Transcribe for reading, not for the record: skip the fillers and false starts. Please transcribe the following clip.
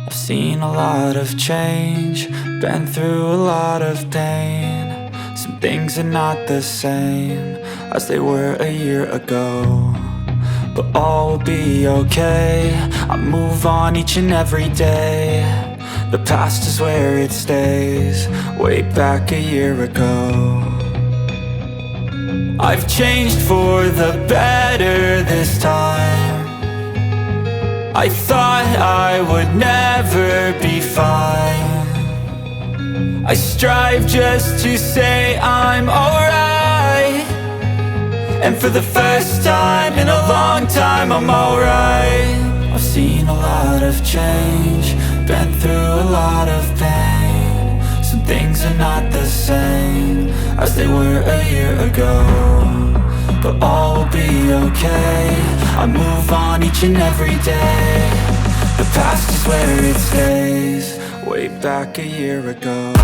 I've seen a lot of change, been through a lot of pain. Some things are not the same as they were a year ago, but all will be okay. I move on each and every day. The past is where it stays, way back a year ago. I've changed for the better this time. I thought I would never be fine. I strive just to say I'm alright, and for the first time in a long time I'm alright. I've seen a lot of change, been through a lot of pain. Some things are not the same as they were a year ago, but all will be okay. I move on each and every day. The past is where it stays, way back a year ago.